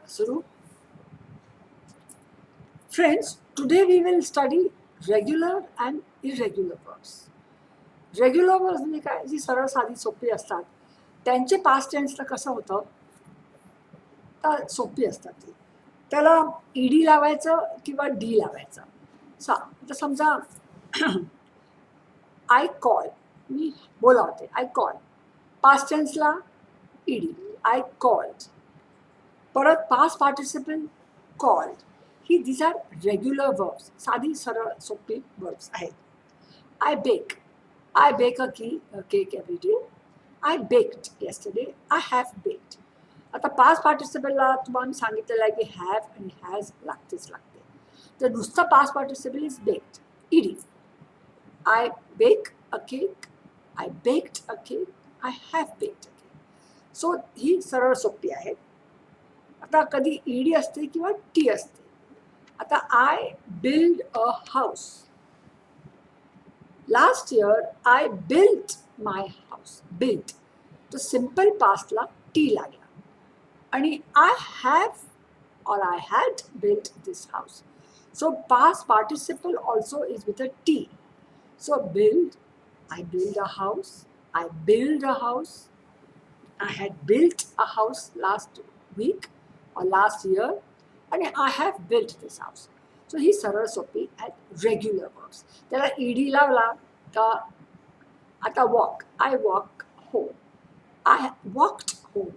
सुरू. Friends, today we will study regular and irregular verbs. Regular verbs म्हणजे काय, जी सरळ साधी सोपी असतात त्यांचे पास्ट टेन्सला कसं होतं तर सोपी असतात ती. त्याला ईडी लावायचं किंवा डी लावायचं. तर समजा आय कॉल, मी बोलावते, आय कॉल, पास्ट टेन्सला ईडी, आय कॉल्ड. परत पास्ट पार्टिसिपल कॉल्ड. ही दीज आर रेग्युलर वर्ब्स, साधी सरळ सोपी वर्ब्स आहेत. I bake, I bake a cake every day. I baked yesterday. I have baked. आता पास्ट पार्टिसिपलला तुम्हाला मी सांगितलेलं आहे की हॅव आणि हॅज लागतेच लागते. तर नुसतं past participle is baked, ED. I bake a cake, I baked a cake, I have baked a cake. So ही सरळ सोपी आहे. आता कधी ईडी असते किंवा टी असते. आता I build a house. Last year, I built my house. Built. तो simple pastला T लागला. आणि I have or I had built this house. So past participle also is with a T. So build, I build a house. I build a house. I had built a house last week or last year. And I have built this house. So ही सरळ सोपी ॲट regular verbs. त्याला ED लावला का आता walk, I walk home, I walked home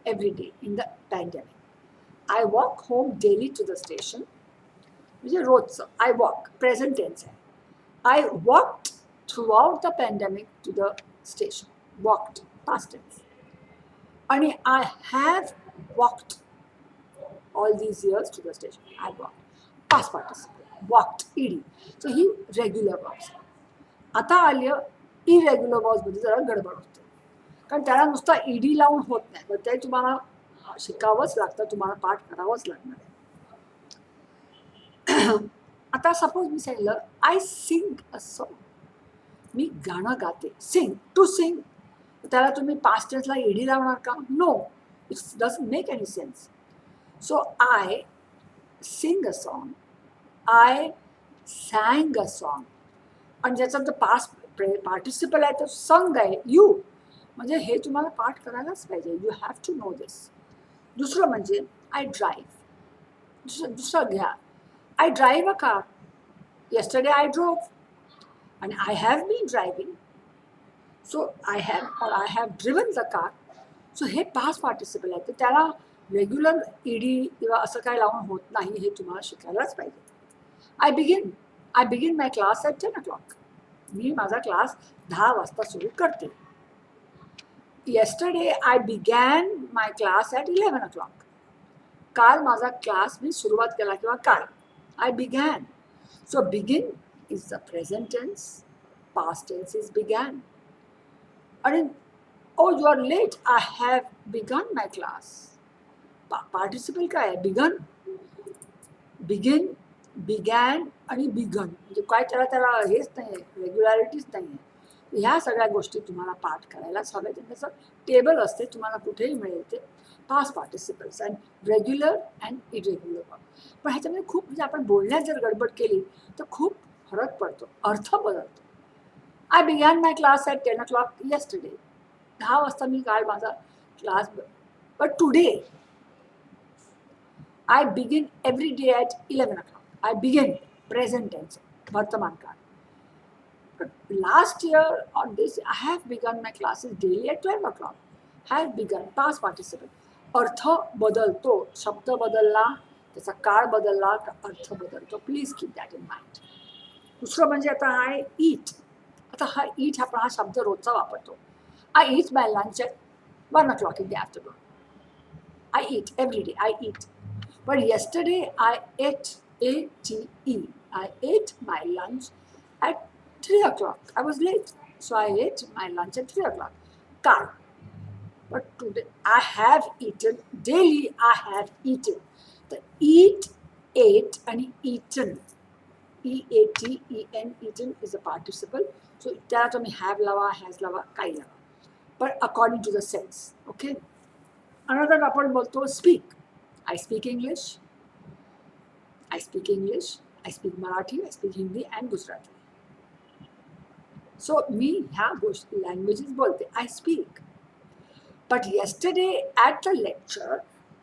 every day in the pandemic. I walk home daily to the station, म्हणजे रोजचं. आय वॉक प्रेझेंट टेन्स आहे. I walked throughout the pandemic to the station, walked past tense. आणि I have walked all these years to the station. I walked. Past participle. Walked. ED. So he regular verbs. आता आलं irregular वर्ब्समध्ये जरा गडबड होते. कारण त्याला नुसता ED लावून होत नाही. पण ते तुम्हाला शिकावंच लागतं, तुम्हाला पाठ करावंच लागणार आहे. आता सपोज मी सांगितलं आय सिंग अ सॉन्ग. मी गाणं गाते. Sing, to sing. त्याला तुम्ही पास्ट टेन्सला ईडी लावणार का? No, it's doesn't make any sense. So I sing a song, I sang a song. आणि ज्याचा तर पास्ट पार्टिसिपल आहे तर संग आहे, यू. म्हणजे हे तुम्हाला पाठ करायलाच पाहिजे. You have to know this. दुसरं म्हणजे आय ड्राईव्ह. दुसरं घ्या, I drive a car. Yesterday I drove आणि I have been driving. So I have or I have driven the car. So हे पास्ट पार्टिसिपल आहे, तर त्याला रेग्युलर ईडी किंवा असं काय लावून होत नाही, हे तुम्हाला शिकायलाच पाहिजे. I begin my class at 10 o'clock. मी माझा क्लास 10 वाजता सुरू करते. Yesterday I begin my class at 11 o'clock. काल माझा क्लास मी सुरुवात केला किंवा काल. I began. So begin is the present tense, past tense is began. आणि oh you are late, I have begun my class. Participle काय आहे? बिगन, बिगिन, बिगॅन आणि बिगन. म्हणजे काय त्याला हेच नाही आहे, रेग्युलॅरिटीच नाही आहे. ह्या सगळ्या गोष्टी तुम्हाला पाठ करायलाच हव्या. त्याचं टेबल असते, तुम्हाला कुठेही मिळेल ते. Past participles and regular and irregular. पण ह्याच्यामध्ये खूप, म्हणजे आपण बोलण्यात जर गडबड केली तर खूप फरक पडतो, अर्थ बदलतो. I begin my class at 10 o'clock yesterday. 10 वाजता मी काल माझा class. But today I begin every day at 11 o'clock. I begin, present tense, वर्तमान काळ. But last year on this, I have begun my classes daily at 12 o'clock. Have begun, past participle. अर्थ बदलतो, शब्द बदलला, त्याचा काळ बदलला, अर्थ बदलतो. Please keep that in mind. दुसरं म्हणजे आता आय ईट. आता हा ईट आपण हा शब्द रोजचा वापरतो. I eat my lunch at 1 o'clock in the afternoon. I eat every day. I eat. But yesterday I ate, A-T-E. I ate my lunch at 3 o'clock. I was late. So I ate my lunch at 3 o'clock. Car. But today I have eaten. Daily I have eaten. The eat, ate and eaten. E-A-T-E-N, eaten is a participle. So त्याला तुम्ही have लावा, has लावा, काही लावा. But according to the sense. Okay? Another आपण बोलतो speak. I speak English, I speak English, I speak Marathi, I speak Hindi and Gujarati. So मी ह्या गोष्टी लँग्वेजेस बोलते. I speak. But yesterday at the lecture,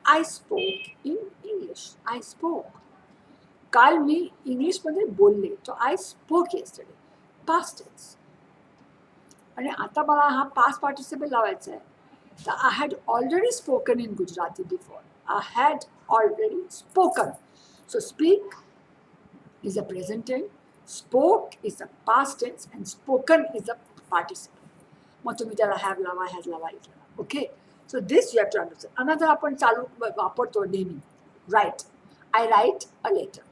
I spoke in English. I spoke. काल मी इंग्लिशमध्ये बोलले. So I spoke yesterday. Past tense. आणि आता मला हा past participle लावायचा आहे. तर I had already spoken in Gujarati before. I had already spoken. So speak is a present tense, spoke is a past tense, and spoken is a participle. मग तुम्ही त्याला have लावा, has लावा, is लावा. Okay? So this you have to understand. Another आपण चालू वापरतो नेहमी. Write. I write a letter.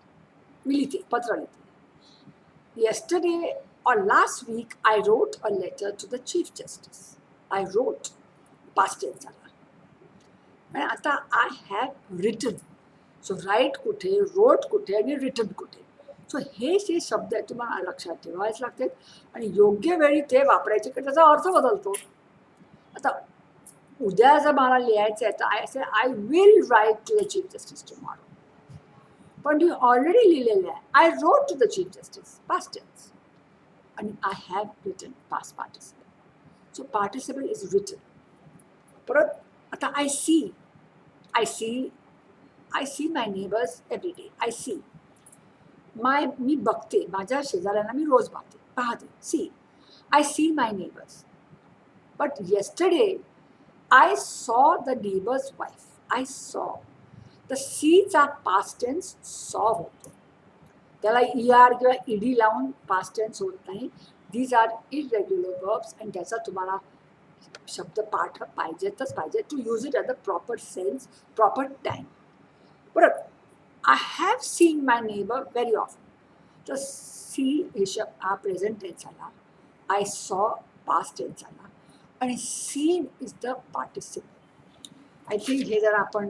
मी लिहिते, पत्र लिहिते. Yesterday or last week I wrote a letter to the Chief Justice. I wrote. Past tense आला. आणि आता I have written. So write कुठे, wrote कुठे आणि written कुठे. सो हे जे शब्द आहेत तुम्हाला लक्षात ठेवायच लागतात आणि योग्य वेळी ते वापरायचे की त्याचा अर्थ बदलतो. आता उद्या जर मला लिहायचं आहे तर I will write to the chief justice tomorrow. पण तुम्ही ऑलरेडी लिहिलेलं आहे. I wrote to the chief justice, past tense. आणि I have written, past participle. So participle is written. परत आता I see my neighbours every day. I see. मी बघते, माझ्या शेजाऱ्यांना मी रोज पाहते. See. I see my neighbours. But yesterday I saw the neighbor's wife. I saw. The Cचा past tense saw होतो. त्याला ER किंवा ED लावून past tense होत नाही. These are irregular verbs and त्याचा तुम्हाला शब्द पाठ पाहिजेतच पाहिजे to use it at the proper sense, proper time. परत I have seen my neighbor very often. तर see हे शब्द हा present tense आला. I saw past tense आला. आणि seen is the participle. I think हे जर आपण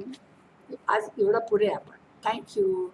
आज एवढं पुरे आपण. थँक्यू.